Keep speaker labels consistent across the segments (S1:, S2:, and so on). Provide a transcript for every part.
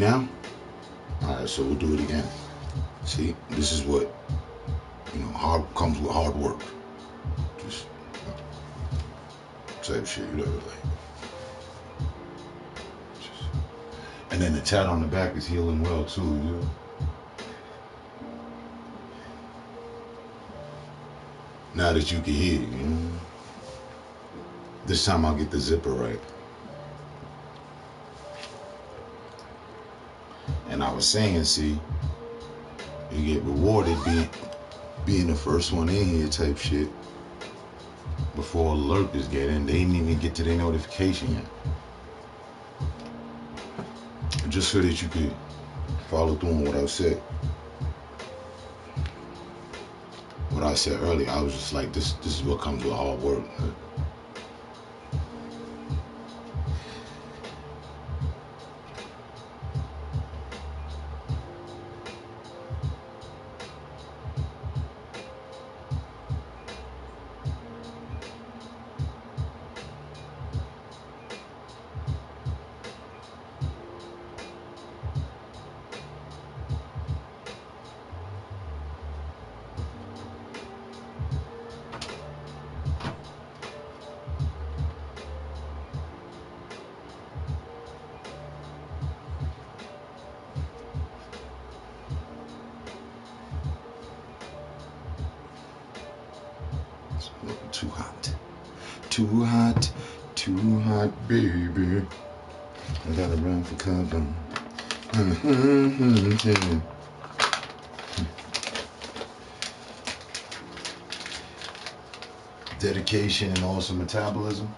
S1: now? Alright, so we'll do it again. See, this is what, hard comes with hard work. Just type shit, and then the tat on the back is healing well too, Now that you can hear, This time I'll get the zipper right. And I was saying, see, you get rewarded being the first one in here type shit. Before lurkers get in, they didn't even get to their notification yet. Just so that you could follow through on what I said. What I said earlier, I was just like, this is what comes with hard work. Too hot. Too hot. Too hot, baby. I gotta run for cover. Dedication and awesome metabolism.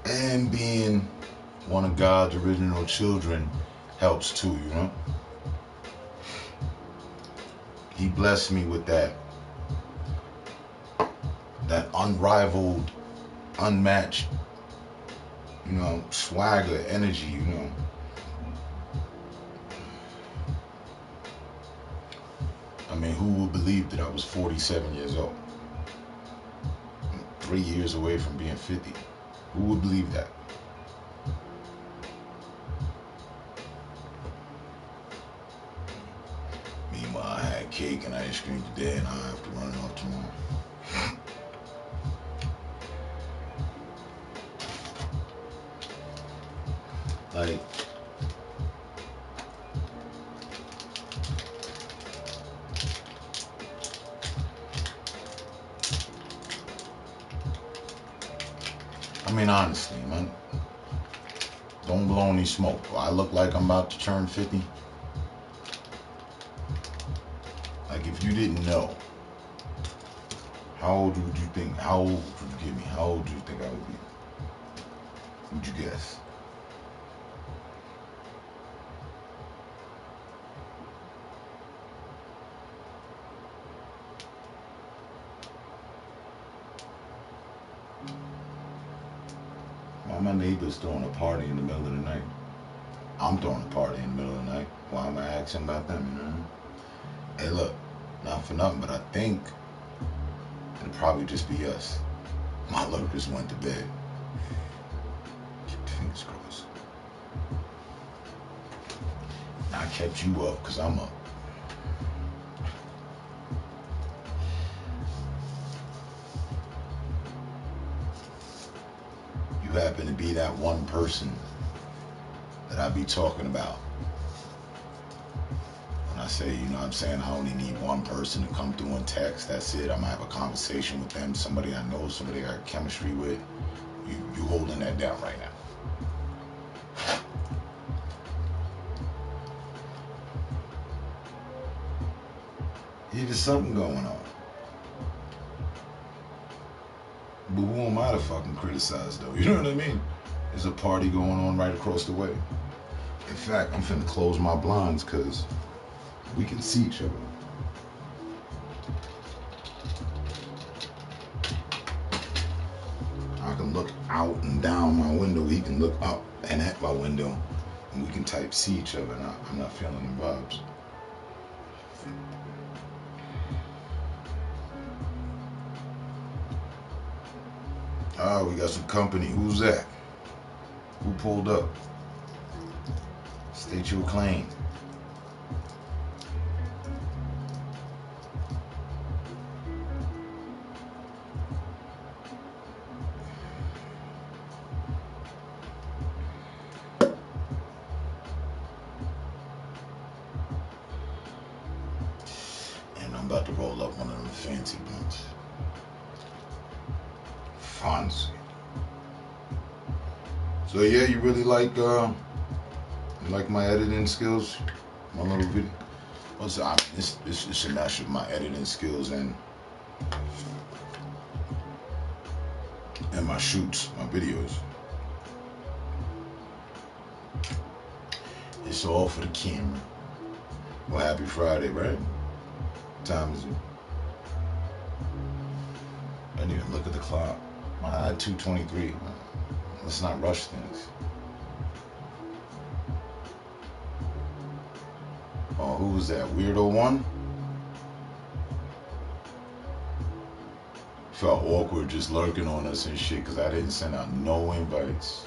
S1: And being one of God's original children helps too, He blessed me with that unrivaled, unmatched, swagger, energy, I mean, who would believe that I was 47 years old? 3 years away from being 50. Who would believe that? Meanwhile, I had cake and ice cream today, and I have to run off tomorrow. Like, I mean, honestly, man, don't blow any smoke. I look like I'm about to turn 50. Like, if you didn't know, how old would you think I would be? Would you guess? Why my neighbor's throwing a party in the middle of the night? I'm throwing a party in the middle of the night. Why am I asking about them, Hey, look, not for nothing, but I think it'll probably just be us. My lurkers went to bed. Keep your fingers crossed. I kept you up because I'm up. You happen to be that one person that I be talking about. When I say, I only need one person to come through and text. That's it. I'm gonna have a conversation with them. Somebody I know, somebody I got chemistry with. You holding that down right now. Yeah, there's something going on. But who am I to fucking criticize, though? You know what I mean? There's a party going on right across the way. In fact, I'm finna close my blinds because we can see each other. I can look out and down my window. He can look up and at my window. And we can type see each other. And I'm not feeling the vibes. Ah, we got some company. Who's that? Who pulled up? State your claim. And I'm about to roll up one of them fancy ones. Fancy. So yeah, you really like my editing skills? My little video. Also, I mean, this should match with my editing skills and my shoots, my videos. It's all for the camera. Well, happy Friday, right? What time is it? I didn't even look at the clock. 2:23. Let's not rush things. Oh, who was that? Weirdo one? Felt awkward just lurking on us and shit because I didn't send out no invites.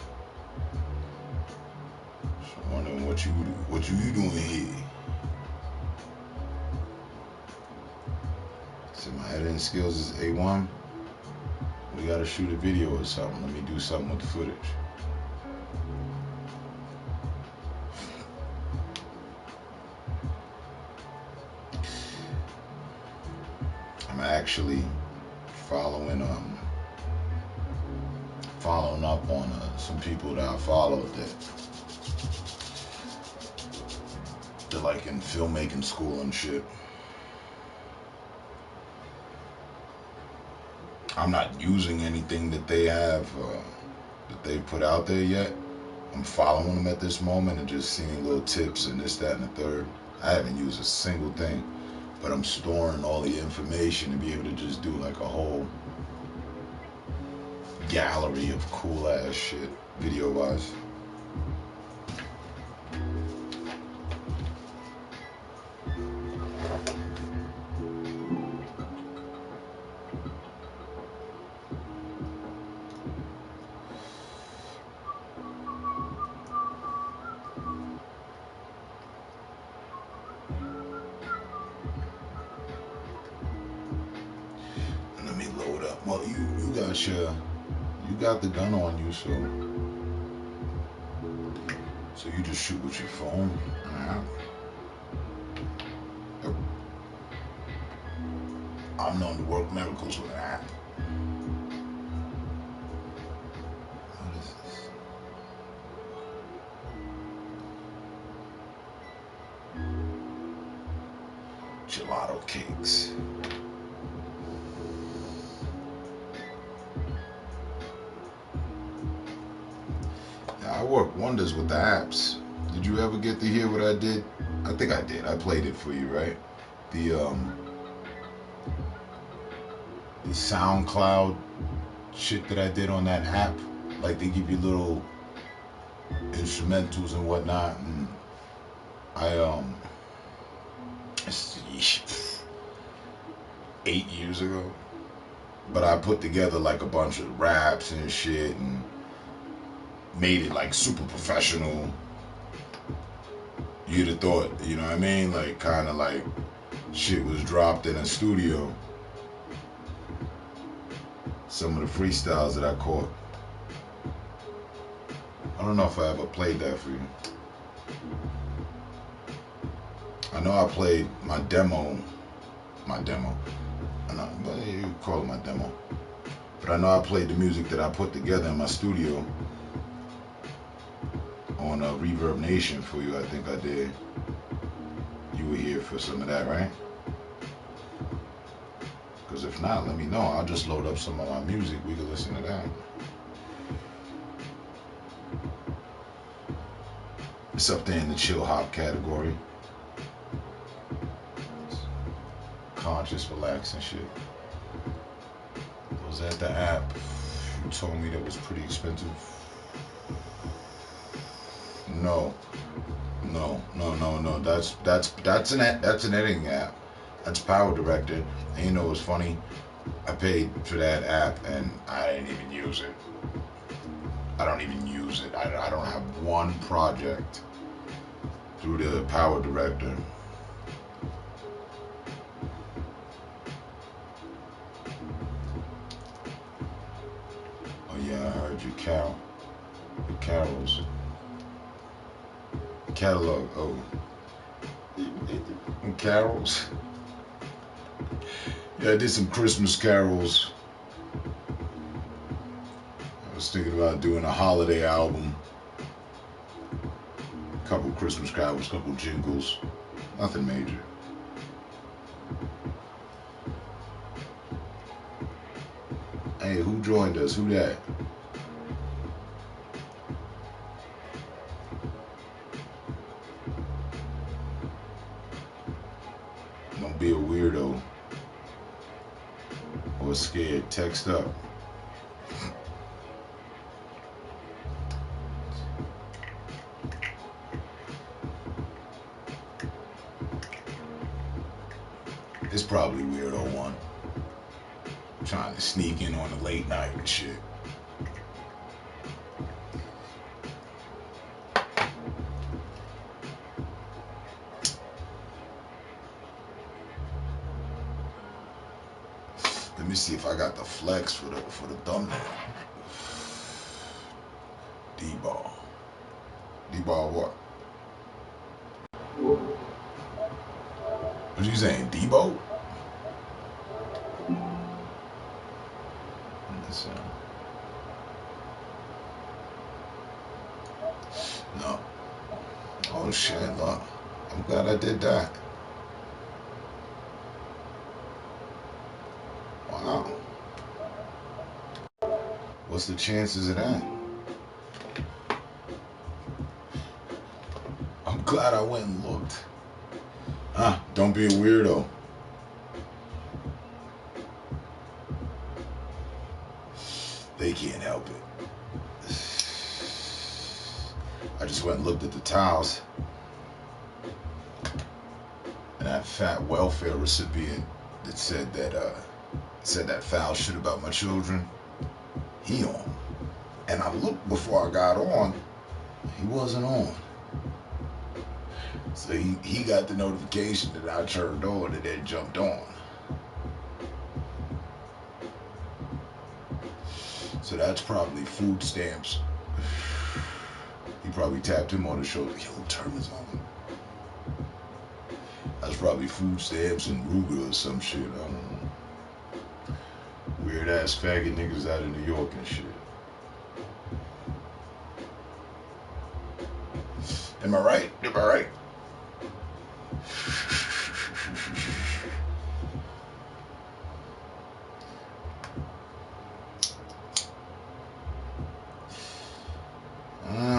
S1: So I'm wondering what you doing here? So my editing skills is A1. We gotta shoot a video or something. Let me do something with the footage. I'm actually following up on some people that I followed that they're like in filmmaking school and shit. I'm not using anything that they have that they put out there yet. I'm following them at this moment and just seeing little tips and this, that, and the third. I haven't used a single thing, but I'm storing all the information to be able to just do like a whole gallery of cool ass shit, video wise. Let me load up. Well, you got the gun on you, so you just shoot with your phone. Yep. I'm known to work miracles with an app. What is this? Gelato cakes. I work wonders with the apps. Did you ever get to hear what I did? I think I did. I played it for you, right? The SoundCloud shit that I did on that app. Like they give you little instrumentals and whatnot, and I 8 years ago. But I put together like a bunch of raps and shit and made it like super professional. You'd have thought, you know what I mean? Like kind of like shit was dropped in a studio. Some of the freestyles that I caught. I don't know if I ever played that for you. I know I played my demo. I know, but you call it my demo. But I know I played the music that I put together in my studio on Reverb Nation for you. I think I did. You were here for some of that, right? Because if not, let me know. I'll just load up some of my music. We can listen to that. It's up there in the chill hop category. Conscious, relaxing shit. Was that the app you told me that was pretty expensive? No. That's an editing app. That's Power Director. And you know what's funny? I paid for that app and I didn't even use it. I don't even use it. I don't have one project through the Power Director. Oh yeah, I heard your carols, catalog. Oh, carols. Yeah, I did some Christmas carols. I was thinking about doing a holiday album. A couple Christmas carols, couple jingles. Nothing major. Hey, who joined us? Who that? Don't be a weirdo or scared. Text up. It's probably weirdo one. Trying to sneak in on a late night and shit. Let me see if I got the flex for the thumbnail. D-ball. D-ball what? What you saying? Debo? No. Oh shit, look. I'm glad I did that. Wow. What's the chances of that? I'm glad I went and looked. Don't be a weirdo. They can't help it. I just went and looked at the towels. And that fat welfare recipient that said that foul shit about my children, he on. And I looked before I got on, he wasn't on. So he got the notification that I turned on and then jumped on. So that's probably food stamps. He probably tapped him on the shoulder. Yo, turn this on. That's probably food stamps and Ruger or some shit. I don't know. Weird ass faggot niggas out of New York and shit. Am I right? Am I right?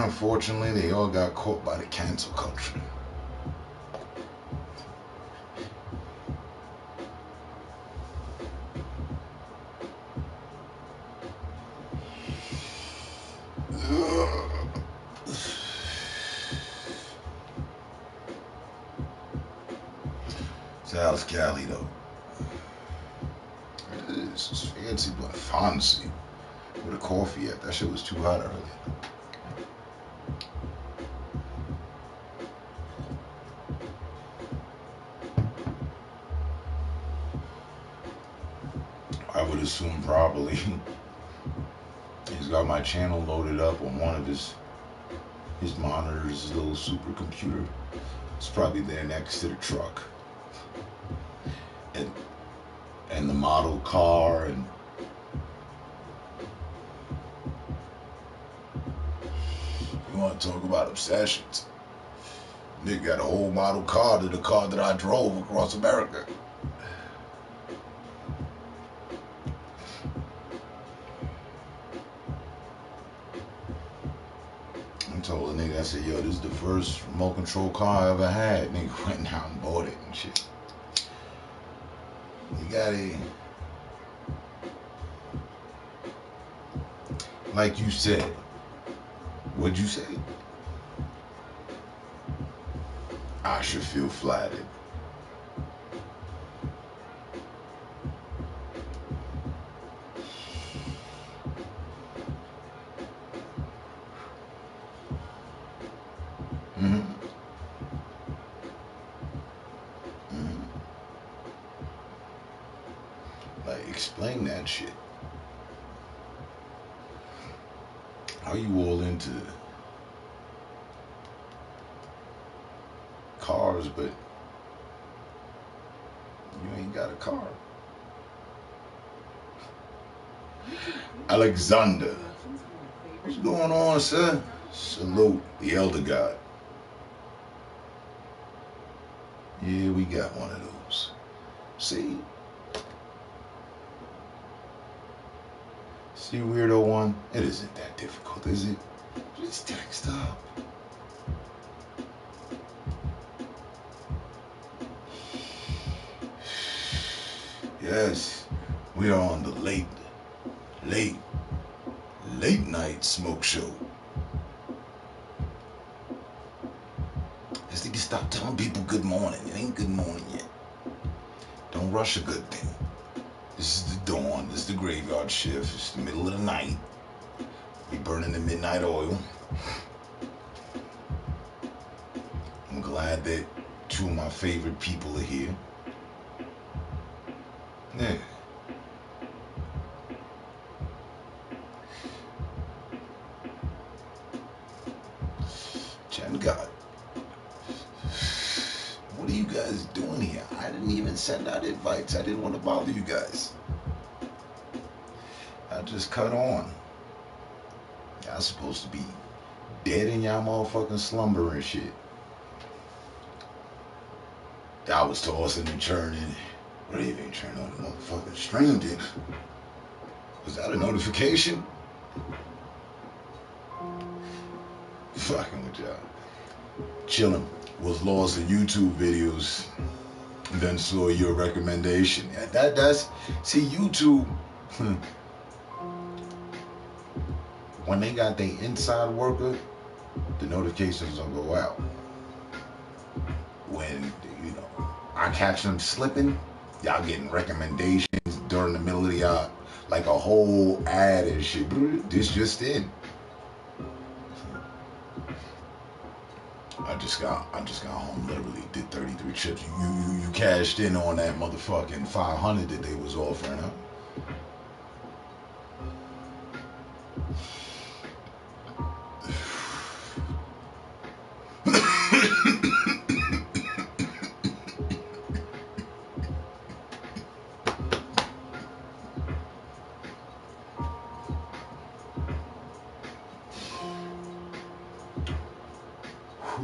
S1: Unfortunately, they all got caught by the cancel culture. How's Cali though? It's fancy but fancy. Where the coffee at? That shit was too hot earlier. I would assume probably he's got my channel loaded up on one of his monitors, his little supercomputer. It's probably there next to the truck. And the model car and you want to talk about obsessions? Nigga got a whole model car to the car that I drove across America. I told a nigga, I said, yo, this is the first remote control car I ever had. Nigga went out and bought it and shit. You gotta, like you said, what'd you say? I should feel flattered. Explain that shit. How you all into cars, but you ain't got a car? Alexander, what's going on, sir? Salute the elder god. Yeah, we got one of those. See, weirdo one? It isn't that difficult, is it? Just text up. Yes, we are on the late night smoke show. Just need to stop telling people good morning. It ain't good morning yet. Don't rush a good thing. This is the dawn. This is the graveyard shift. It's the middle of the night. We burning the midnight oil. I'm glad that two of my favorite people are here. Yeah. Chen God. What are you guys doing here? I didn't even send out invites. I didn't want to bother you guys. I just cut on. Y'all supposed to be dead in y'all motherfucking slumber and shit. I was tossing and churning. What do you mean turn on the motherfucking stream then? Was that a notification? Fucking with y'all. Chilling. Was lost in YouTube videos. Then saw your recommendation. That's see YouTube. When they got their inside worker, the notifications don't go out. When I catch them slipping, y'all getting recommendations during the middle of the like a whole ad and shit. This just in. I just got home, literally did 33 trips. You cashed in on that motherfucking 500 that they was offering, huh?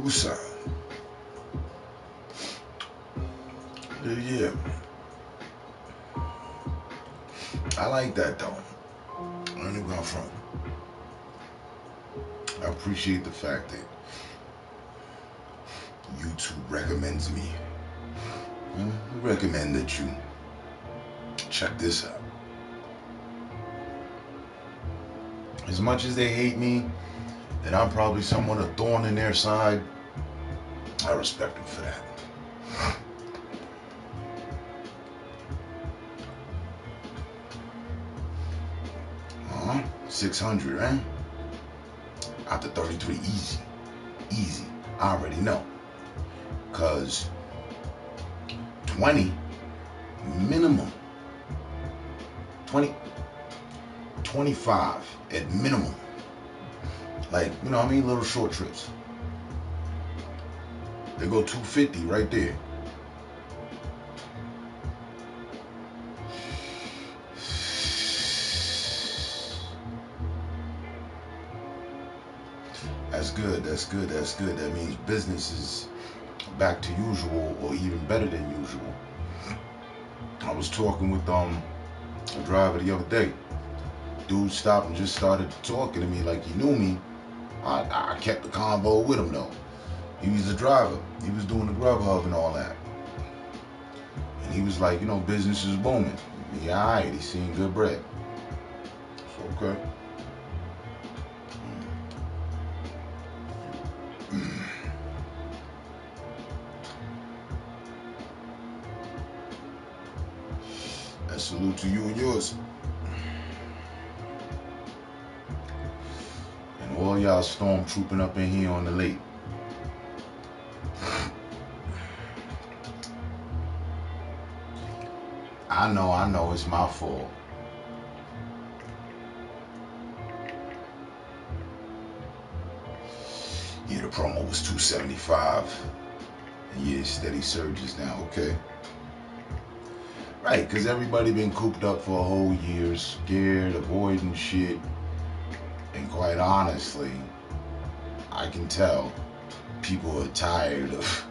S1: Who's yeah. I like that though. Where did it come from? I appreciate the fact that YouTube recommends me. I recommend that you check this out. As much as they hate me, and I'm probably somewhat a thorn in their side, I respect them for that. 600, right? After 33, easy. I already know. Cause 20 minimum. 25 at minimum. Like, you know what I mean? Little short trips. They go 250 right there. That's good. That means business is back to usual or even better than usual. I was talking with a driver the other day. Dude stopped and just started talking to me like he knew me. I kept the convo with him though. He was the driver. He was doing the Grubhub and all that. And he was like, business is booming. He alright, he's seeing good bread. So okay. And salute to you and yours. And all y'all stormtrooping up in here on the lake. I know, it's my fault. Yeah, the promo was $275. And yeah, steady surges now. Okay. Right, because everybody been cooped up for a whole year, scared, avoiding shit. And quite honestly, I can tell people are tired of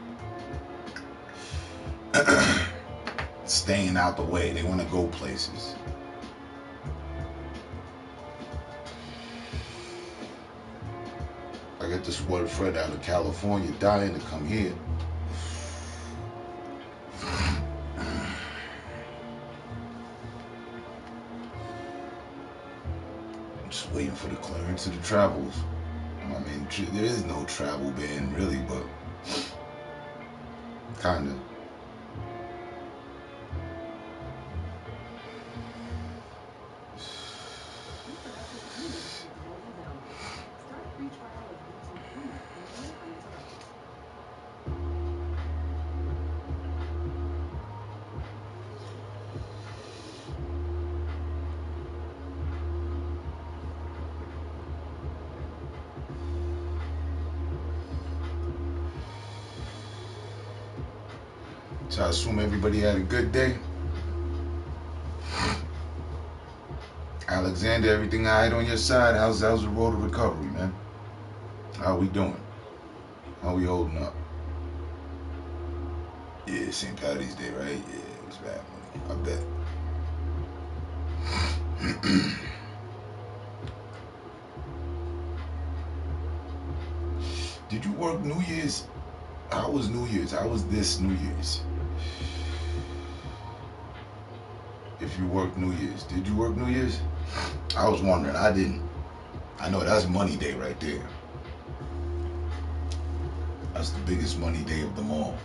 S1: staying out the way. They want to go places. I got this one friend out of California dying to come here. I'm just waiting for the clearance of the travels. I mean, there is no travel ban really, but kind of. So I assume everybody had a good day. Alexander, everything all right on your side? How's the road to recovery, man? How we doing? How we holding up? Yeah, St. Patty's Day, right? Yeah, it was bad money. I bet. Did you work New Year's? How was New Year's? How was this New Year's? If you worked New Year's, did you work New Year's? I was wondering. I didn't. I know that's money day right there. That's the biggest money day of them all.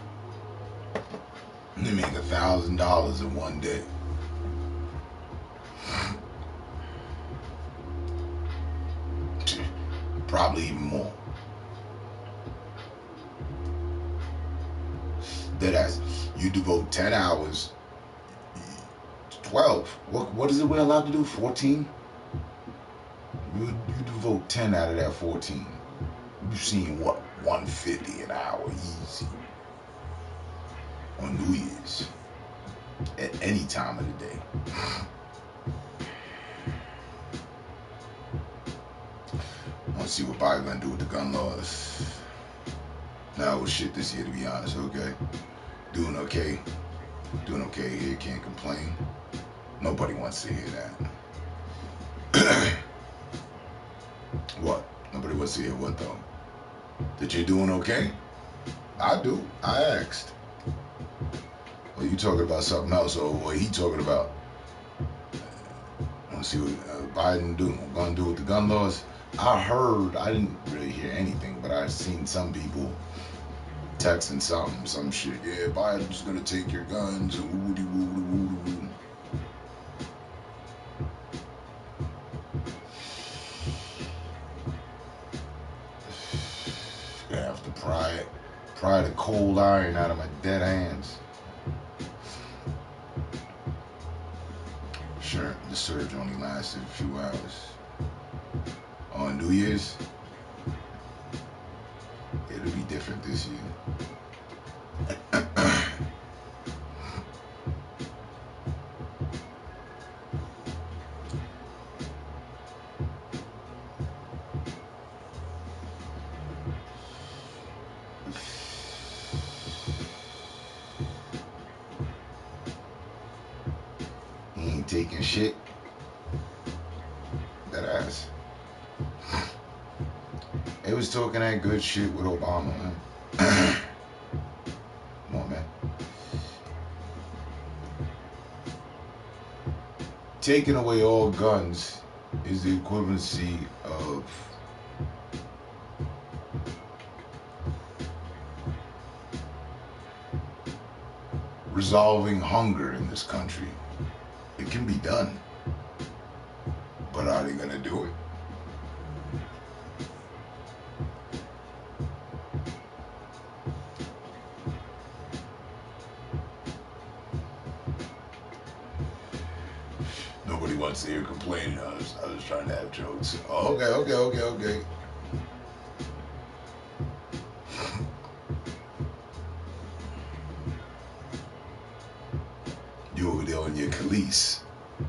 S1: They make $1,000 in one day. Probably even more. Deadass. You devote 10 hours. 12. What is it we're allowed to do? 14? You devote 10 out of that 14. You've seen what? 150 an hour easy. On New Year's. At any time of the day. Let's see what Biden gonna do with the gun laws. Nah, well, shit this year, to be honest. Okay. Doing okay. Doing okay here. Can't complain. Nobody wants to hear that. What? Nobody wants to hear what, though? That you're doing okay? I do. I asked. Well, you talking about something else, or what he talking about? I want to see what Biden gonna do with the gun laws. I heard, I didn't really hear anything, but I've seen some people texting some shit. Yeah, Biden's gonna take your guns and woody woody woody woody. Gonna have to pry the cold iron out of my dead hands. Sure, the surge only lasted a few hours. On New Year's, it'll be different this year. He ain't taking shit. That ass. They was talking that good shit with Obama, man. Come on, man. Taking away all guns is the equivalency of resolving hunger in this country. It can be done. But are they gonna do it? Nobody wants to hear complaining. I was trying to have jokes. Oh, okay. You over there on your Khalees. I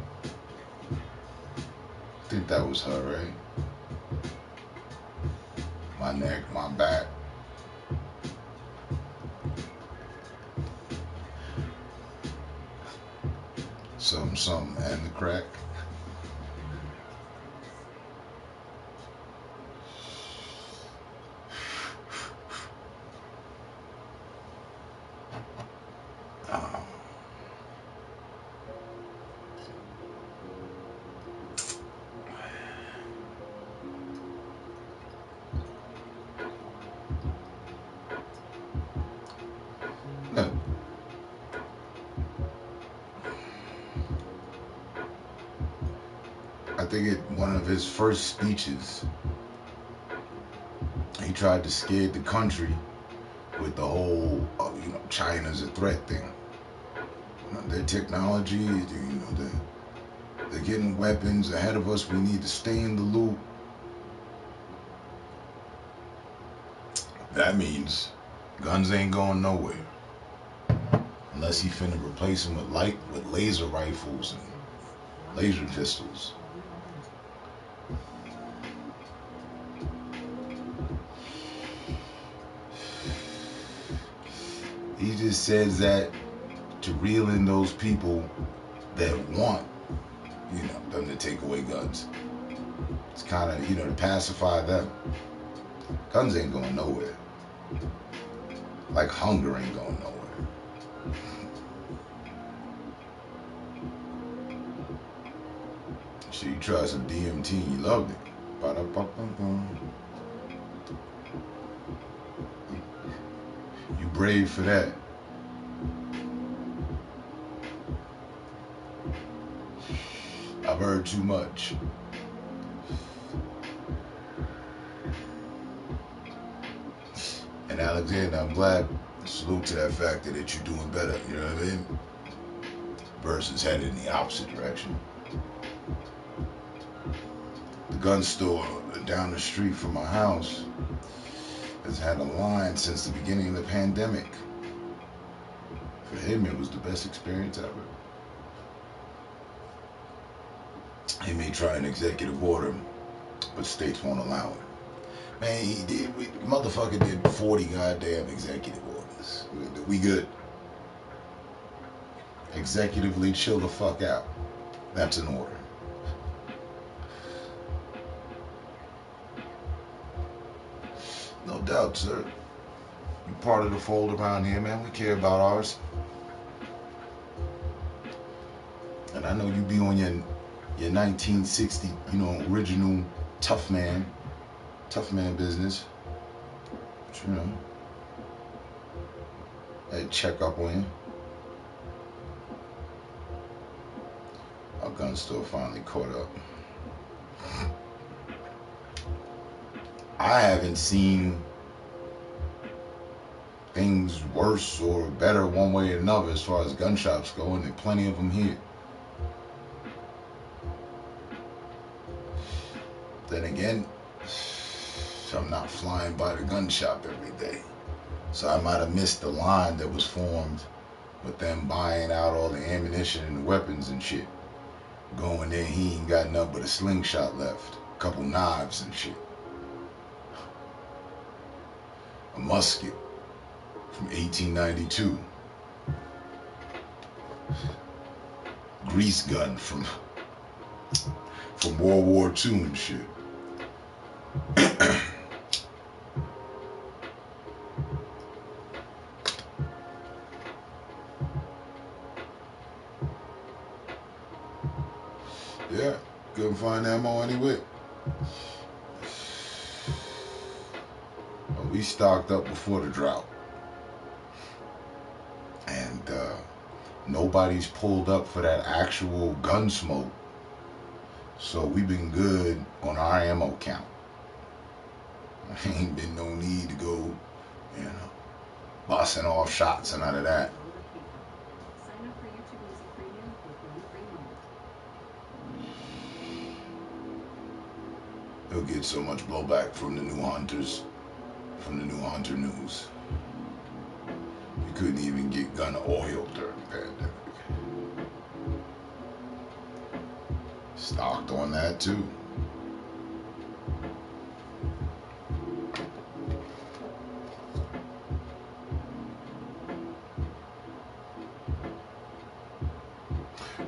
S1: think that was her, right? My neck, my back. Something, and the crack. Oh. Look, I think one of his first speeches, he tried to scare the country with the whole, China's a threat thing. Their technology, they're getting weapons ahead of us. We need to stay in the loop. That means guns ain't going nowhere unless he finna replace them with laser rifles and laser pistols. He just says that to reel in those people that want, them to take away guns. It's kind of, to pacify them. Guns ain't going nowhere. Like hunger ain't going nowhere. Shit, you tried some DMT and you loved it. You brave for that. I've heard too much. And Alexander, I'm glad. Salute to that factor that you're doing better. You know what I mean? Versus headed in the opposite direction. The gun store down the street from my house has had a line since the beginning of the pandemic. For him, it was the best experience ever. He may try an executive order, but states won't allow it. Man, motherfucker did 40 goddamn executive orders. We good. Executively chill the fuck out. That's an order. No doubt, sir. You part of the fold around here, man. We care about ours. And I know you be on your 1960, original tough man business. But, I'd check up on you. Our gun store finally caught up. I haven't seen things worse or better one way or another as far as gun shops go, and there are plenty of them here. Then again, I'm not flying by the gun shop every day. So I might have missed the line that was formed with them buying out all the ammunition and the weapons and shit. Going there, he ain't got nothing but a slingshot left. A couple knives and shit. A musket from 1892. Grease gun from World War II and shit. Yeah, couldn't find ammo anyway. We stocked up before the drought. And nobody's pulled up for that actual gun smoke. So we've been good on our ammo count. Ain't been no need to go, busting off shots and none of that. he'll get so much blowback from the new hunters, from the new hunter news. You couldn't even get gun oil during the pandemic. Stocked on that too.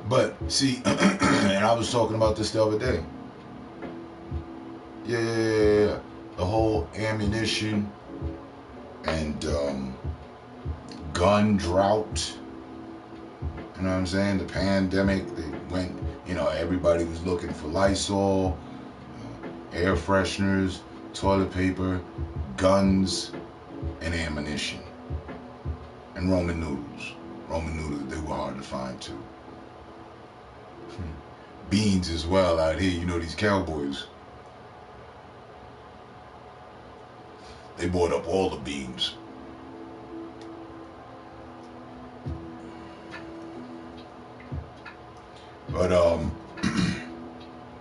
S1: But see, and I was talking about this the other day. Yeah. The whole ammunition and gun drought. You know what I'm saying? The pandemic, they went, everybody was looking for Lysol, air fresheners, toilet paper, guns, and ammunition. And Roman noodles. Roman noodles, they were hard to find too. Beans as well out here. These cowboys. They bought up all the beans. But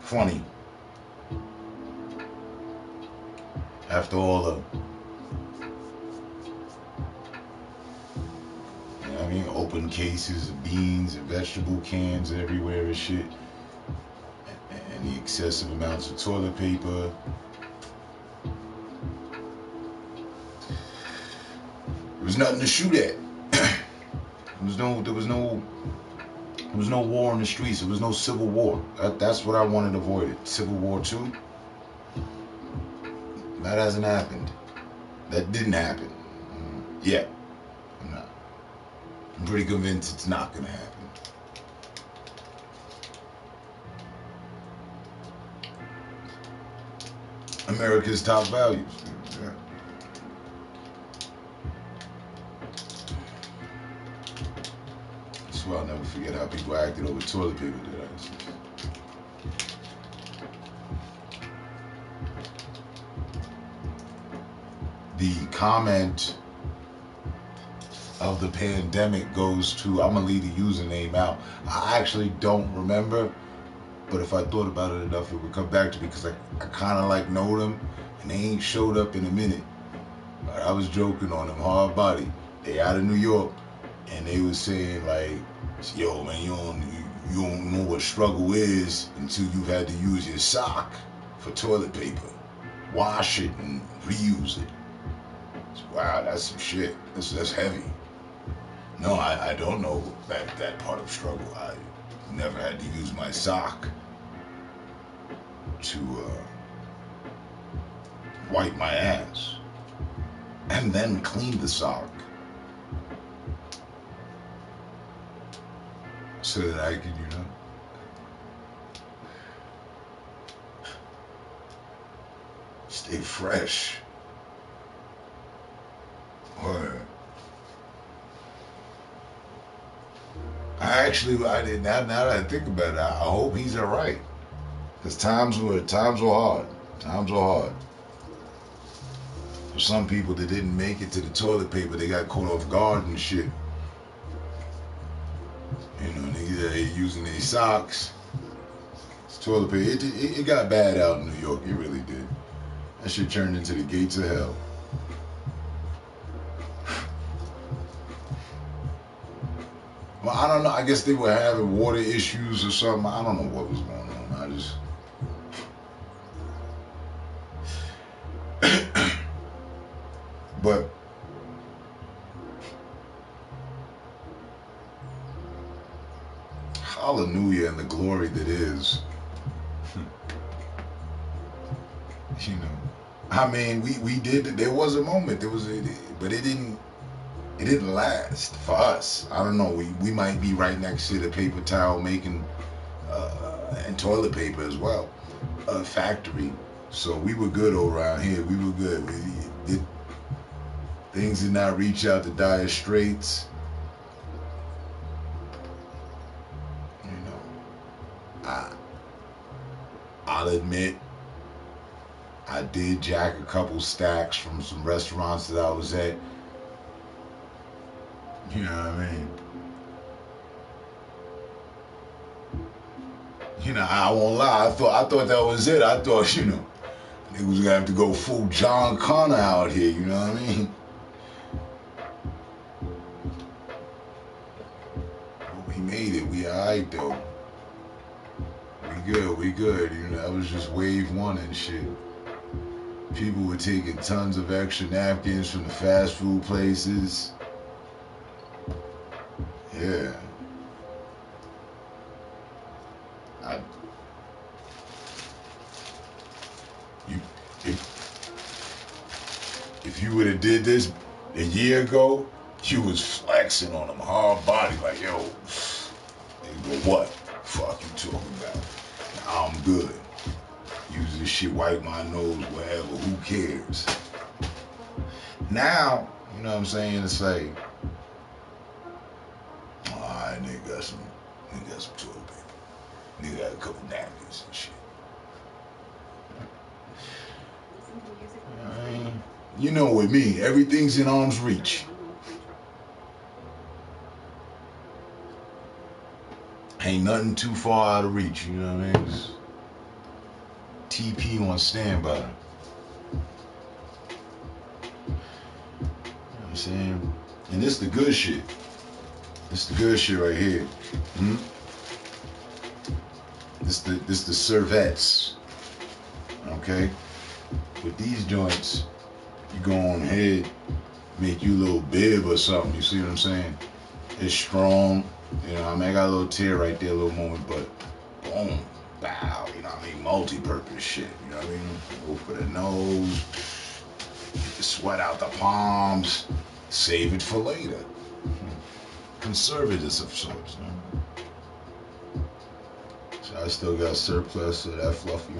S1: funny. After all the open cases of beans and vegetable cans everywhere and shit, and the excessive amounts of toilet paper. There was nothing to shoot at. There was no war in the streets. There was no civil war. That's what I wanted avoided. Civil War II. That hasn't happened. That didn't happen. Yeah. I'm pretty convinced it's not going to happen. America's top values. Yeah. I swear I'll never forget how people acted over toilet paper today. The comment of the pandemic goes to, I'm going to leave the username out. I actually don't remember, but if I thought about it enough, it would come back to me because I kind of know them, and they ain't showed up in a minute. But I was joking on them, hard body. They out of New York, and they was saying yo man, you don't know what struggle is until you've had to use your sock for toilet paper. Wash it and reuse it. Wow, that's some shit. That's heavy. No, I don't know that part of struggle. I never had to use my sock to wipe my ass and then clean the sock so that I could, stay fresh. Or I did now that I think about it, I hope he's all right. Because times were hard. Times were hard. For some people that didn't make it to the toilet paper, they got caught off guard and shit. They using their socks. It's toilet paper. It got bad out in New York. It really did. That shit turned into the gates of hell. Well, I don't know. I guess they were having water issues or something. I don't know what was going on. I just... But... Hallelujah and the glory that is. We did. There was a moment. But it didn't last for us. I don't know. We might be right next to the paper towel making and toilet paper as well, factory. So we were good around here. We were good. Things did not reach out to dire straits. I'll admit, I did jack a couple stacks from some restaurants that I was at. You know what I mean? I won't lie. I thought that was it. I thought, Niggas was gonna have to go full John Connor out here, you know what I mean? But we made it, we alright though. We good, you know, that was just wave one and shit. People were taking tons of extra napkins from the fast food places. Yeah. You, if you would have did this a year ago, you was flexing on them hard body like, yo, they go, what? Fuck you talking about? Now I'm good. Use this shit, wipe my nose, whatever, who cares? Now, you know what I'm saying? It's like, alright, nigga got some toilet paper. Nigga got a couple napkins and shit. You know with me, everything's in arm's reach. Ain't nothing too far out of reach, you know what I mean? It's TP on standby. You know what I'm saying? And this the good shit. This the good shit right here. This the servettes. Okay? With these joints, you go on ahead, make you a little bib or something, you see what I'm saying? It's strong. You know, I mean, I got a little tear right there, a little moment, but boom, bow, you know what I mean? Multi-purpose shit, you know what I mean? Go for the nose, get the sweat out the palms, save it for later. Conservatives of sorts, you know? So I still got surplus of that fluffy.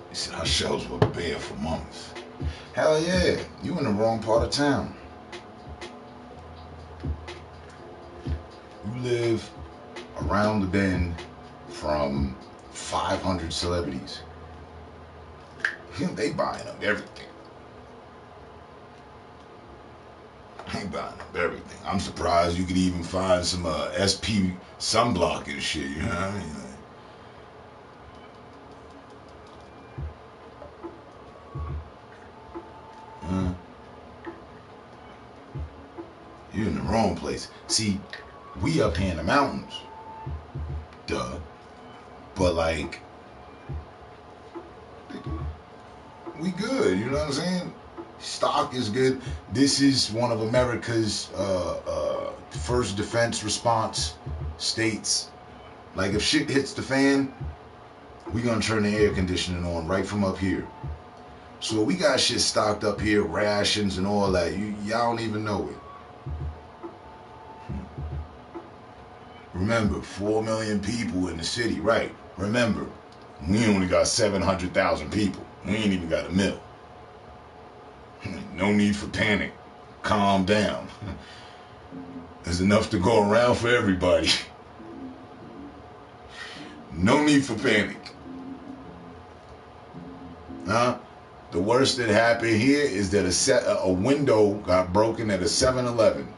S1: He said our shelves were bare for months. Hell yeah, you in the wrong part of town. You live around the bend from 500 celebrities. They buying up everything. They buying up everything. I'm surprised you could even find some SP sunblock and shit, you know what I mean? You're in the wrong place. See, we up here in the mountains. Duh. But like, we good, you know what I'm saying? Stock is good. This is one of America's first defense response states. Like if shit hits the fan, we gonna turn the air conditioning on right from up here. So we got shit stocked up here, rations and all that. Y'all don't even know it. Remember, 4 million people in the city, right? Remember, we only got 700,000 people. We ain't even got a mill. No need for panic. Calm down. There's enough to go around for everybody. No need for panic. Huh? The worst that happened here is that a window got broken at a 7-Eleven.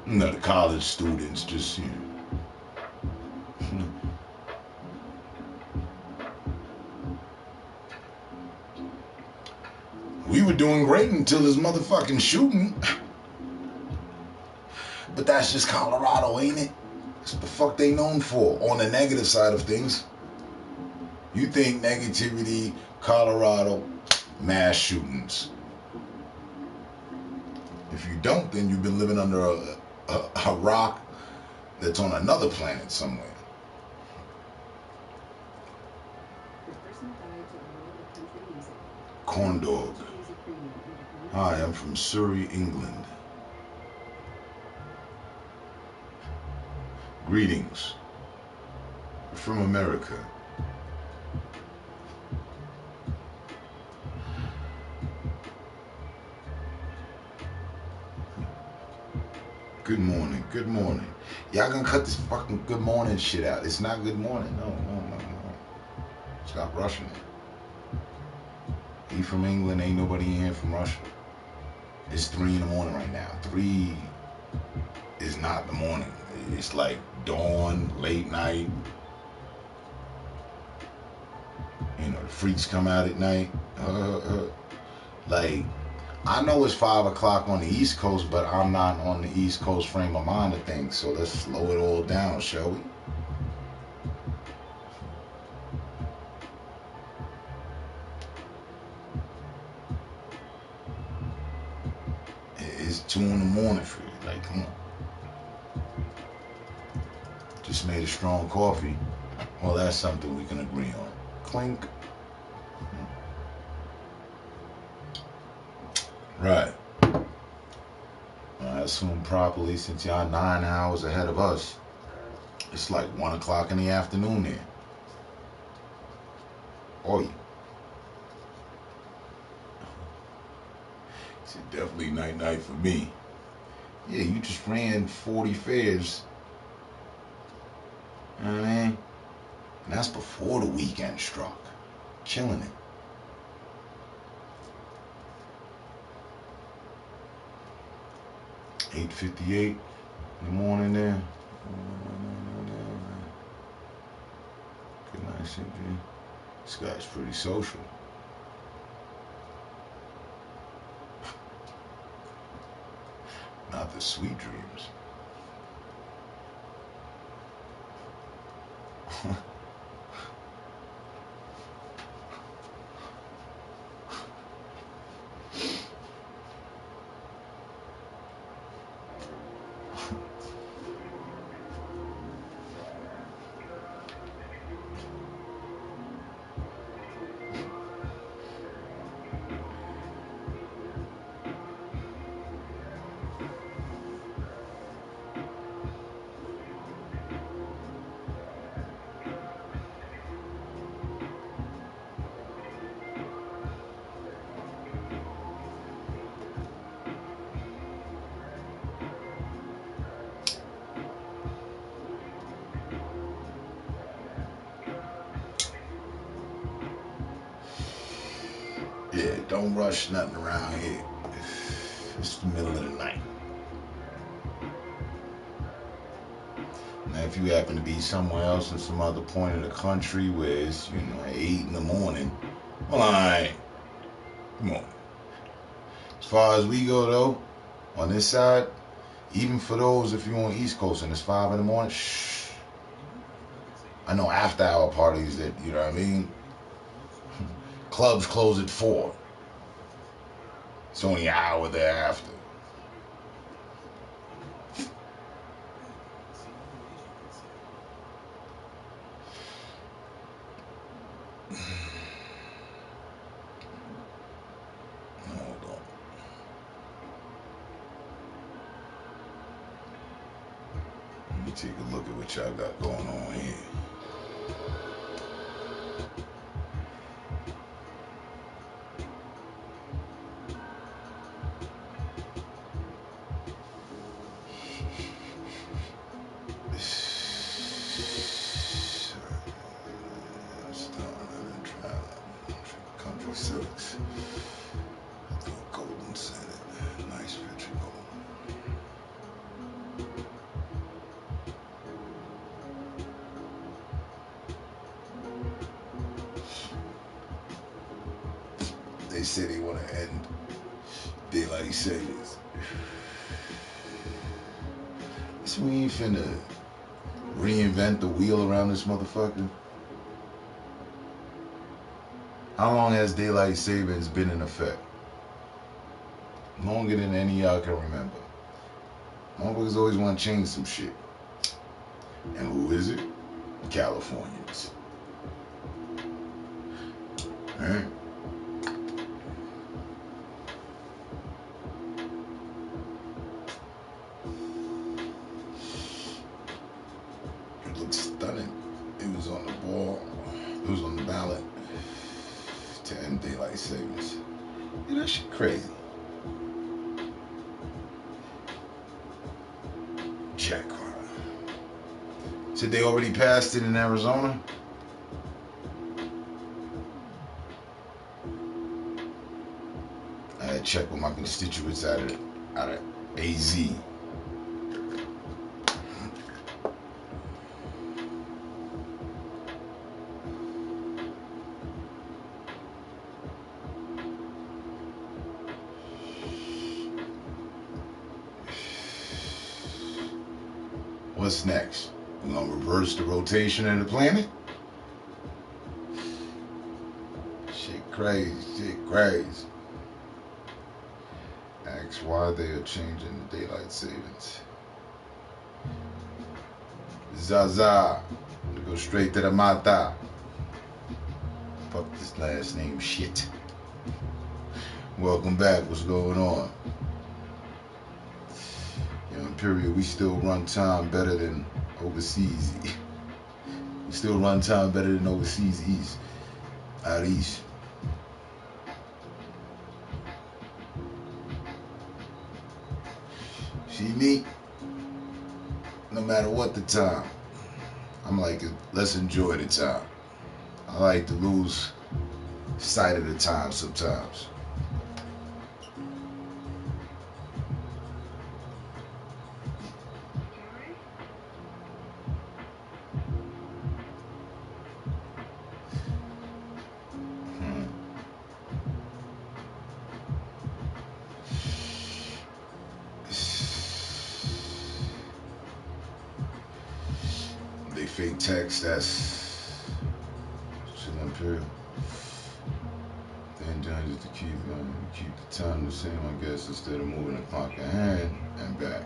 S1: No, the college students just, you know. We were doing great until this motherfucking shooting. But that's just Colorado, ain't it? That's what the fuck they known for, on the negative side of things. You think negativity, Colorado, mass shootings. If you don't, then you've been living under a rock that's on another planet somewhere. Corn dog. Hi, I'm from Surrey, England. Greetings. From America. Good morning, good morning. Y'all gonna cut this fucking good morning shit out. It's not good morning. No. Stop rushing it. He from England, ain't nobody in here from Russia. It's 3 in the morning right now. 3. It's not the morning. It's like dawn, late night. You know, the freaks come out at night. Like, I know it's 5 o'clock on the East Coast, but I'm not on the East Coast frame of mind of things. So let's slow it all down, shall we? It's 2 in the morning for you. Like, come on. Just made a strong coffee. Well, that's something we can agree on. Clink. Right. I assume properly, since y'all 9 hours ahead of us, it's like 1 o'clock in the afternoon there. Oi. It's definitely night for me. Yeah, you just ran 40 fares. You know what I mean? And that's before the weekend struck. Killing it. $8:58 in the morning there. Good night, CG. This guy's pretty social. Not the sweet dreams. Yeah, don't rush nothing around here. It's the middle of the night. Now, if you happen to be somewhere else in some other point of the country where it's, 8 in the morning, well, alright. Come on. As far as we go, though, on this side, even for those, if you're on East Coast and it's 5 in the morning, shh. I know after hour parties that, you know what I mean? Clubs close at 4. It's only an hour thereafter. Hold on. Let me take a look at what y'all got going on here. Country Silks. Golden Senate. Nice picture. They say they want to end daylight savings. So we ain't finna reinvent the wheel around this motherfucker. How long has daylight savings been in effect? Longer than any of y'all can remember. Motherfuckers always want to change some shit. And who is it? Californians. Alright? It looks stunning. It was on the ball. It was on the ballot to end daylight savings. Yeah, that shit crazy. Jack Carter. Said they already passed it in Arizona? I had checked with my constituents out of AZ. What's next? We're gonna reverse the rotation of the planet? Shit crazy, shit crazy. Ask why they are changing the daylight savings. Zaza. Go straight to the mata. Fuck this last name shit. Welcome back. What's going on? Imperial, we still run time better than overseas. We still run time better than overseas east. Out east. See me? No matter what the time, I'm like, let's enjoy the time. I like to lose sight of the time sometimes. They fake text, that's shit Imperial. Then done is to keep the time the same, I guess, instead of moving the clock ahead and back.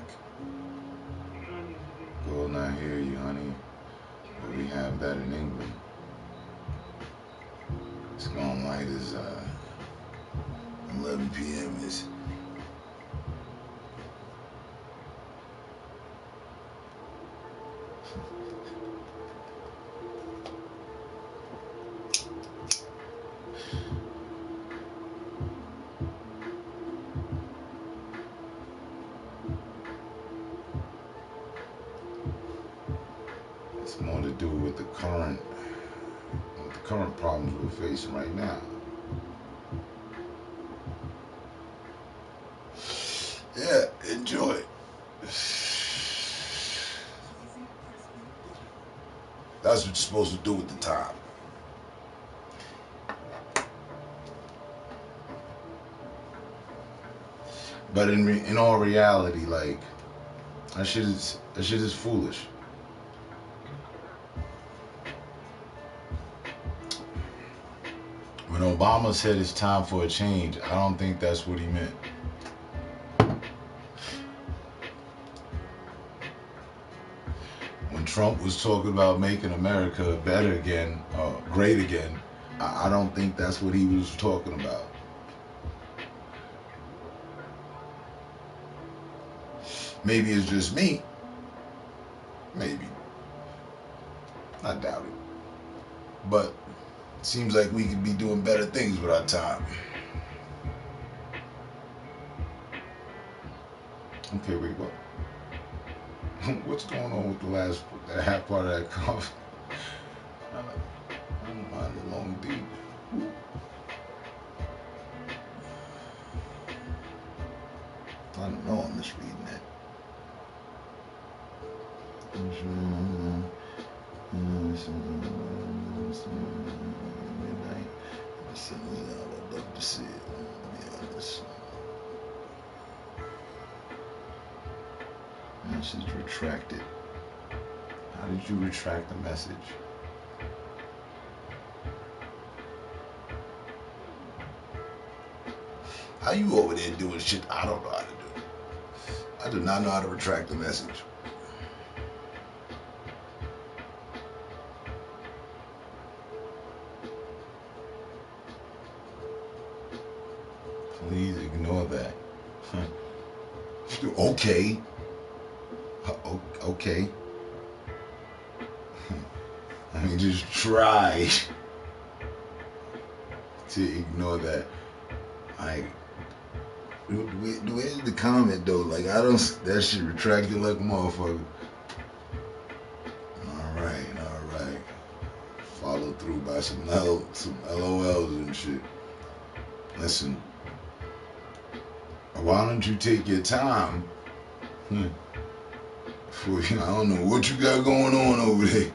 S1: Girl, not hear you, honey. But we have that in England. It's gone light as 11 p.m. is. It's more to do with the current problems we're facing right now. Yeah, enjoy it. That's what you're supposed to do with the time. But in all reality, like, that shit is foolish. When Obama said it's time for a change, I don't think that's what he meant. When Trump was talking about making America better again, great again, I don't think that's what he was talking about. Maybe it's just me. Maybe. I doubt it. But it seems like we could be doing better things with our time. Okay, wait, what? What's going on with that half part of that cough? I don't mind the long deep. I don't know, I'm misreading that. Midnight. I'd love to see it, to be honest. Message retracted. How did you retract the message? How you over there doing shit I don't know how to do? I do not know how to retract the message. Please ignore that. Okay. Okay. I mean, just try to ignore that. Like, where's the comment though? Like, I don't. That shit retracted like a motherfucker. All right. Follow through by some LOLs and shit. Listen. Why don't you take your time? For I don't know what you got going on over there.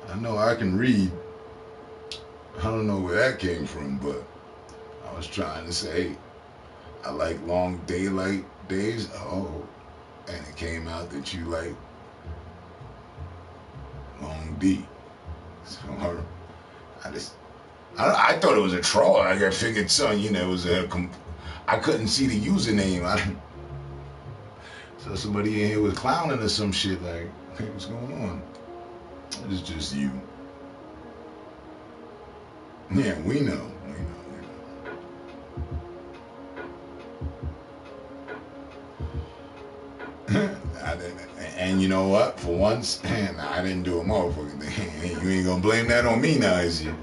S1: I know I can read. I don't know where that came from, but I was trying to say, I like long daylight days. Oh, and it came out that you like long D. So I just, I thought it was a troll. I got figured, son, you know, it was I couldn't see the username. So somebody in here was clowning or some shit. Like, hey, what's going on? It's just you. Yeah, we know. And you know what? For once, I didn't do a motherfucking thing. You ain't gonna blame that on me now, is you?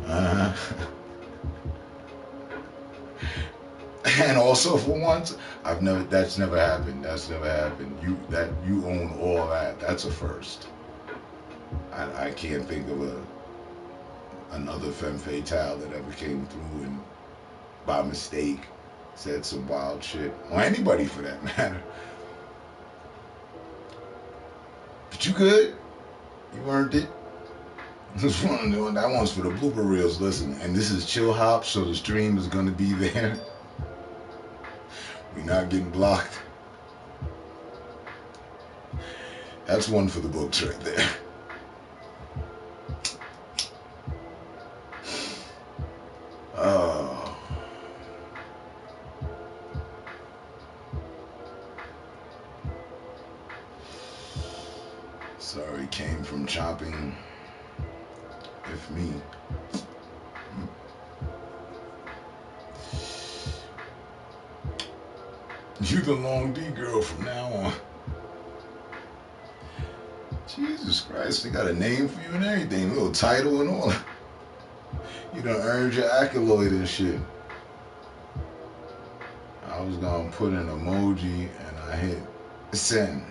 S1: Uh-huh. And also, for once, That's never happened. That's never happened. You own all that. That's a first. I can't think of another femme fatale that ever came through and by mistake said some wild shit, or anybody for that matter. But you good? You earned it. That one's for the blooper reels. Listen, and this is Chill Hop, so the stream is gonna be there. We're not getting blocked. That's one for the books right there. Oh. Sorry, came from chopping. If me. You the long D girl from now on. Jesus Christ, they got a name for you and everything, a little title and all. You done earned your accolade and shit. I was gonna put an emoji and I hit send.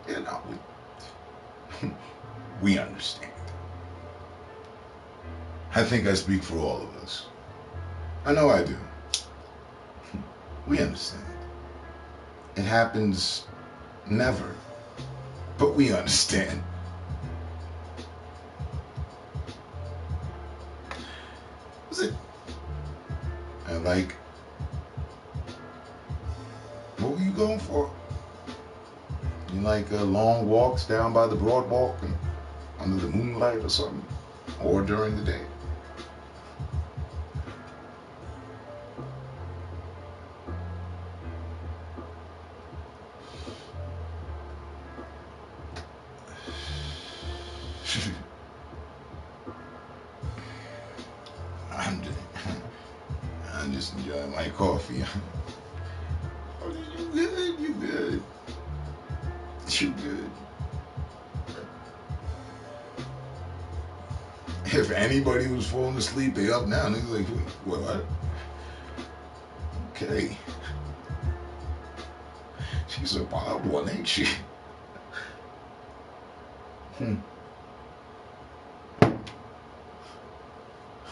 S1: You know, we understand. I think I speak for all of us. I know I do. We understand. It happens never, but we understand. Was it? And like, what were you going for? You like long walks down by the boardwalk and under the moonlight or something, or during the day? I'm just enjoying my coffee. Oh, you good? You good? You good? If anybody was falling asleep, they up now. And they're like, what? Okay. She's a wild one, ain't she?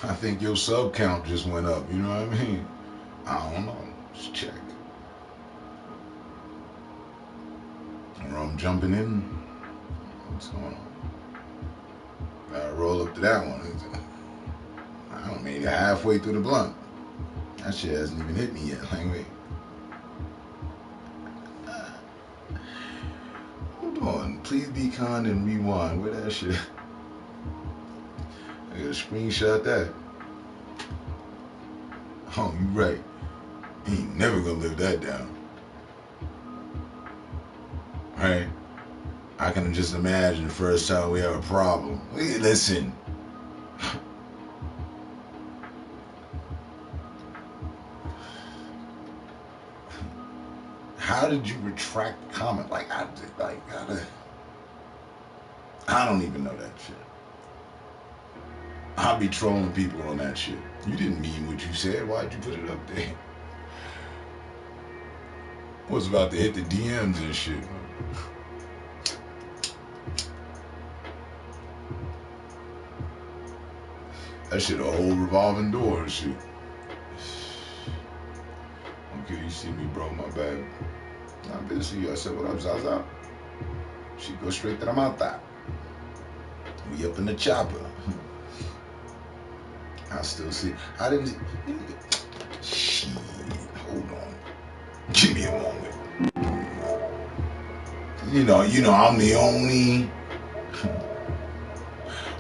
S1: I think your sub count just went up. You know what I mean? I don't know. Just check. Or I'm jumping in. What's going on? Gotta roll up to that one. I don't made it halfway through the blunt. That shit hasn't even hit me yet. Like, wait. Hold on. Please be kind and rewind. Where that shit? I gotta screenshot that. Oh, you right. He ain't never gonna live that down. Right? I can just imagine the first time we have a problem. Hey, listen. How did you retract the comment? I don't even know that shit. I'll be trolling people on that shit. You didn't mean what you said. Why'd you put it up there? Was about to hit the DMs and shit. That shit a whole revolving door and shit. Okay, you see me, bro, my bad. I'm busy. See you. I said, what up, Zaza? She go straight to the mouth. We up in the chopper. still see. I didn't. Shit. Hold on. Give me a moment. I'm the only.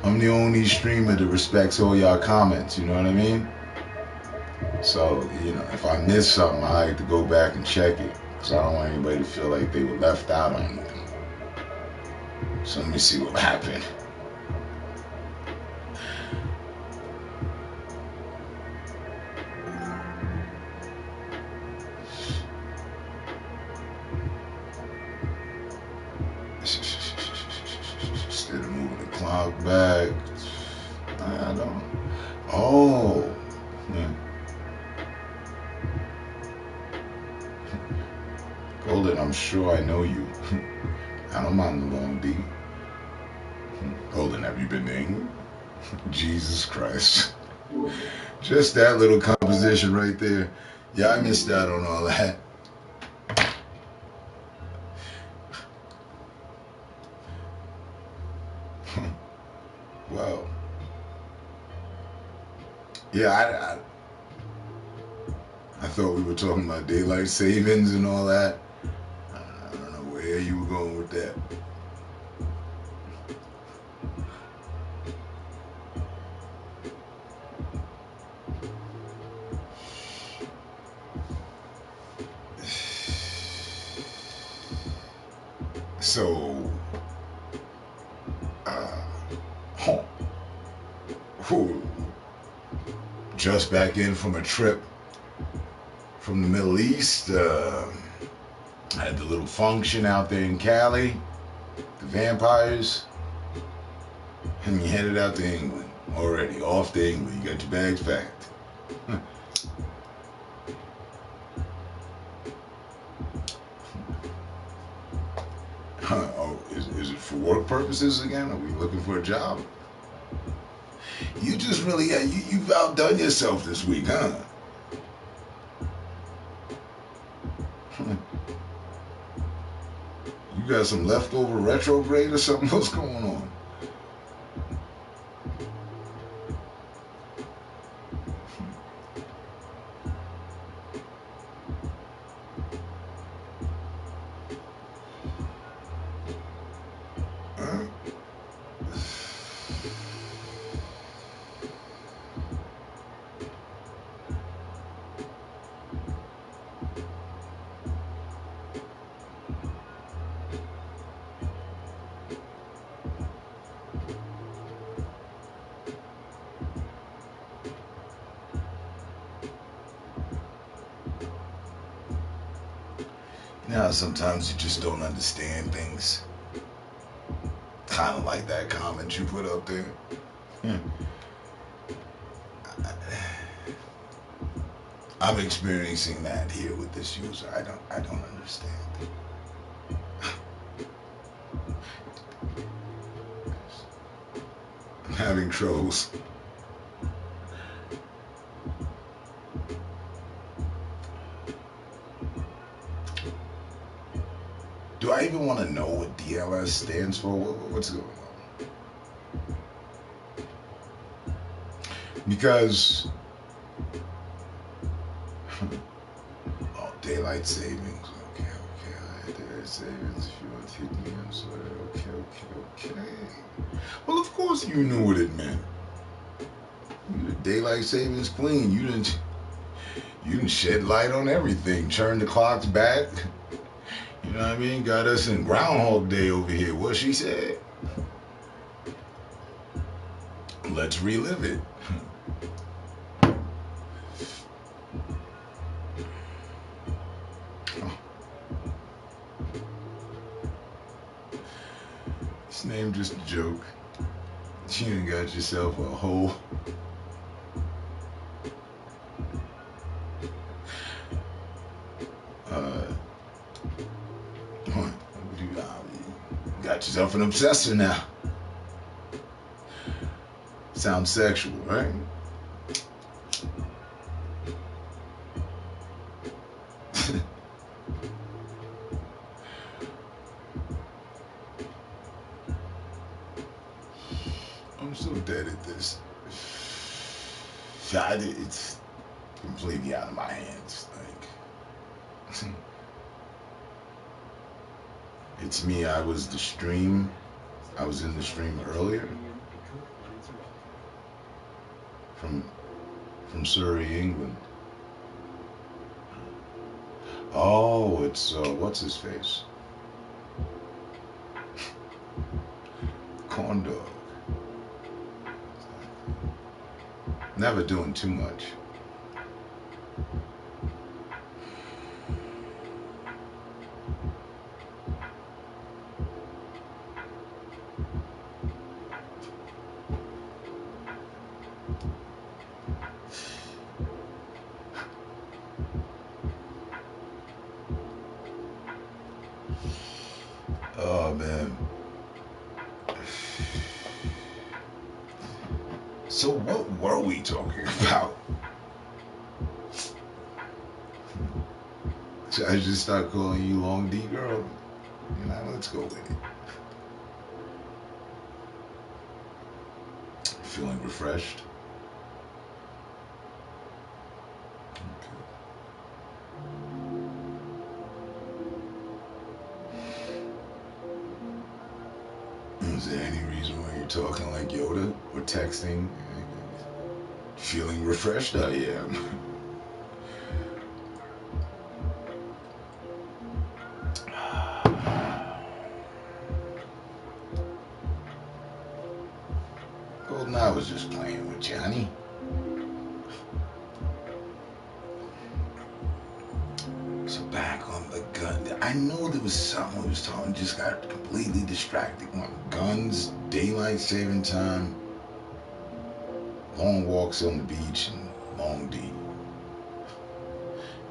S1: I'm the only streamer that respects all y'all comments. You know what I mean? So if I miss something, I like to go back and check it because I don't want anybody to feel like they were left out on anything. So let me see what happened. Instead of moving the clock back, I don't. Oh, yeah. Golden, I'm sure I know you. I don't mind the long beat. Golden, have you been to England? Jesus Christ. Just that little composition right there. Yeah, I missed out on all that. Well, yeah, I thought we were talking about daylight savings and all that. I don't know where you were going with that. So, just back in from a trip from the Middle East. Had the little function out there in Cali, the vampires, and you headed out to England already. Off to England. You got your bags packed. Oh, is it for work purposes again? Are we looking for a job? You just really, you've outdone yourself this week, huh? You got some leftover retrograde or something? What's going on? Sometimes you just don't understand things. Kind of like that comment you put up there. I'm experiencing that here with this user. I don't understand. I'm having troubles. Do I even want to know what DLS stands for? What's going on? Because daylight savings. Okay. Daylight savings. If you want to hit me, I'm sorry. Okay. Well, of course you knew what it meant. Daylight savings queen. You didn't shed light on everything. Turn the clocks back. You know what I mean? Got us in Groundhog Day over here. What she said? Let's relive it. This name just a joke. You done got yourself a whole... got yourself an obsessor now. Sounds sexual, right? I'm so dead at this. It's completely out of my hands. Like, it's me. I was in the stream earlier from Surrey, England. Oh, it's what's his face? Corn dog. Never doing too much. Oh man. So what were we talking about? Should I just start calling you Long D girl? You know, let's go with it. Feeling refreshed? Okay. Is there any reason why you're talking like Yoda or texting? Feeling refreshed? I am. Golden, I was just playing with Johnny. So back on the gun. I know there was something we was talking, just got completely distracted. Guns, daylight saving time, long walks on the beach, and Long D.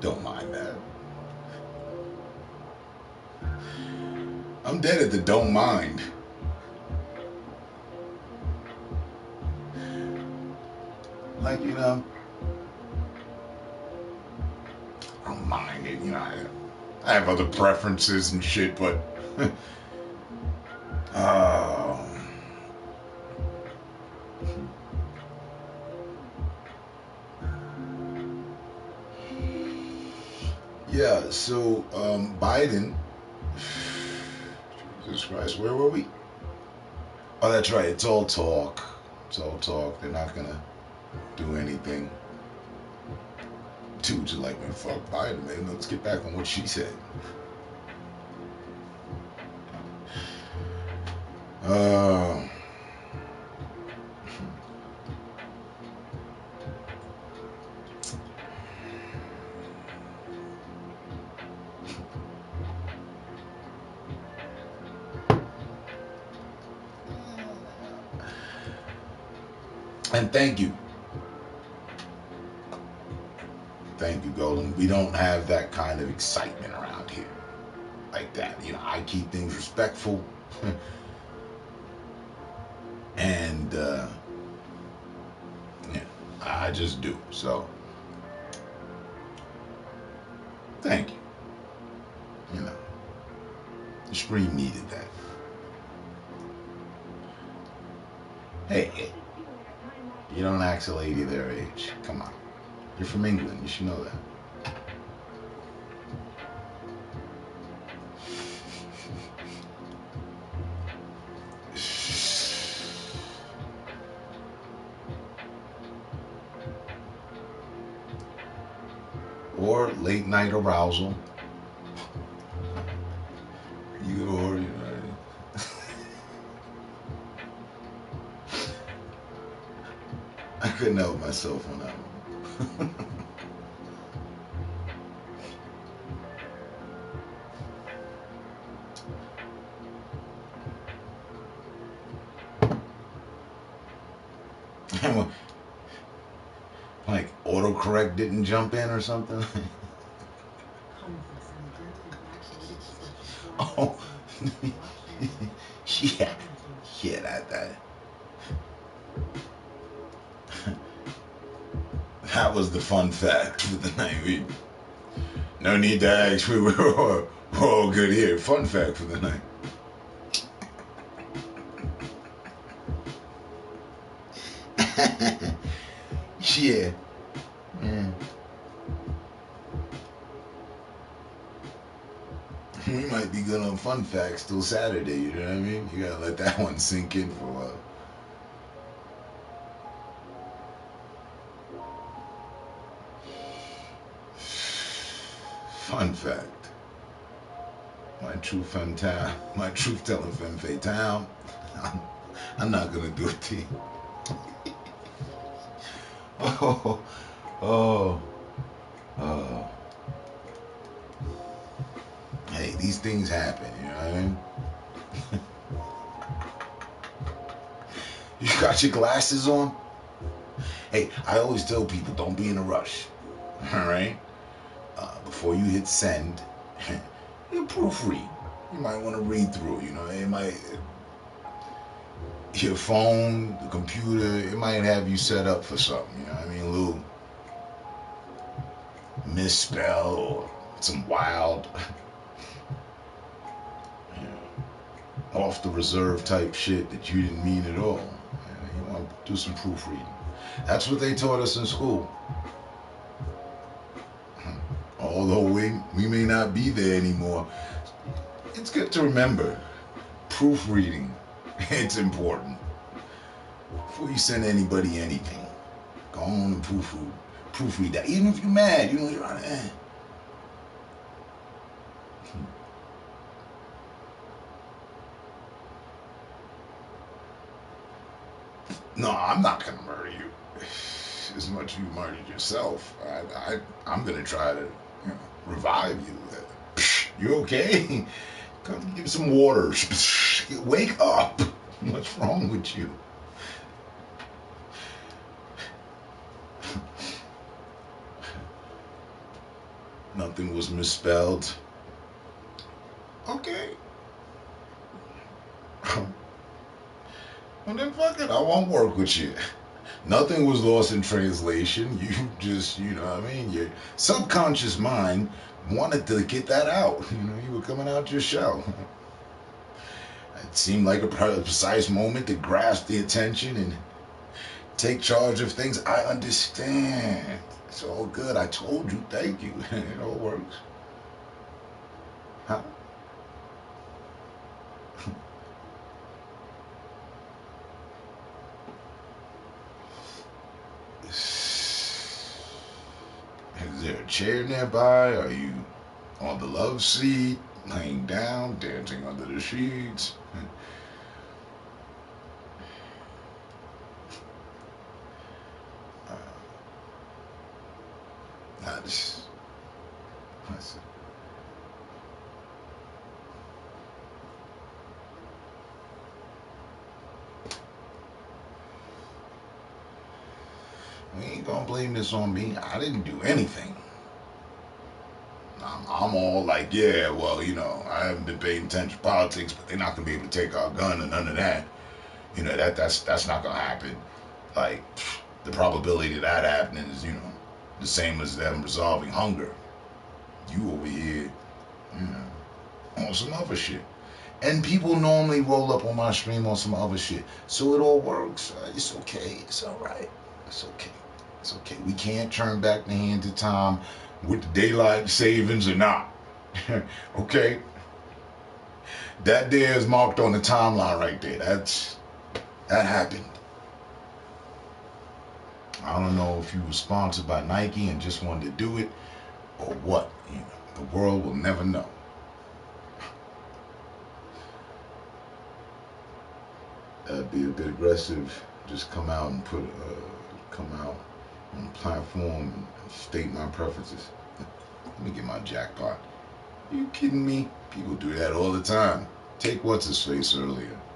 S1: Don't mind that. I'm dead at the don't mind. Like, you know, I don't mind it. You know, I have other preferences and shit, but yeah. So Biden. Jesus Christ, where were we? Oh, that's right. It's all talk. It's all talk. They're not gonna do anything. Dudes are like, man, fuck Biden, man. Let's get back on what she said. And thank you. Thank you, Golden. We don't have that kind of excitement around here. Like that. You know, I keep things respectful. And yeah, I just do. So thank you. You know, the stream needed that. Hey, you don't ask a lady their age. Come on. You're from England. You should know that. Or late night arousal. You know. I couldn't help myself on that one. Like autocorrect didn't jump in or something. Oh, yeah, that that was the fun fact for the night. No need to ask. We're all good here. Fun fact for the night. Yeah. Yeah. We might be good on fun facts till Saturday, you know what I mean? You gotta let that one sink in for a while. Fun fact. My truth telling femme fatale. I'm, I'm not gonna do it to you. Oh, oh, oh. Hey, these things happen, you know what I mean? You got your glasses on? Hey, I always tell people don't be in a rush. All right? Before you hit send, you proofread. You might want to read through. You know, it might your phone, the computer, it might have you set up for something. You know what I mean? A little misspell or some wild, you know, off the reserve type shit that you didn't mean at all. You want to do some proofreading. That's what they taught us in school. Although we may not be there anymore, it's good to remember proofreading. It's important. Before you send anybody anything, go on and proofread that. Even if you're mad, you know you're on it. No, I'm not gonna murder you. As much as you murdered yourself, I'm gonna try to, revive you. You okay? Come give some water. Wake up. What's wrong with you? Nothing was misspelled. Okay. Well then fuck it. I won't work with you. Nothing was lost in translation. You just, you know what I mean? Your subconscious mind wanted to get that out. You know, you were coming out your shell. It seemed like a precise moment to grasp the attention and take charge of things. I understand. It's all good. I told you. Thank you. It all works. Huh? Is there a chair nearby? Are you on the love seat, laying down, dancing under the sheets? I just, we ain't gonna blame this on me. I didn't do anything. I'm all like, yeah, well, I haven't been paying attention to politics, but they're not gonna be able to take our gun and none of that. That's not gonna happen. Like, the probability of that happening is, the same as them resolving hunger. You over here, you know, on some other shit. And people normally roll up on my stream on some other shit. So it all works. It's okay. It's all right. It's okay. It's okay. We can't turn back the hands of time with the daylight savings or not. Okay? That day is marked on the timeline right there. That happened. I don't know if you were sponsored by Nike and just wanted to do it or what. The world will never know. That'd be a bit aggressive. Just come out and come out on the platform and state my preferences. Let me get my jackpot. Are you kidding me? People do that all the time. Take what's his face earlier.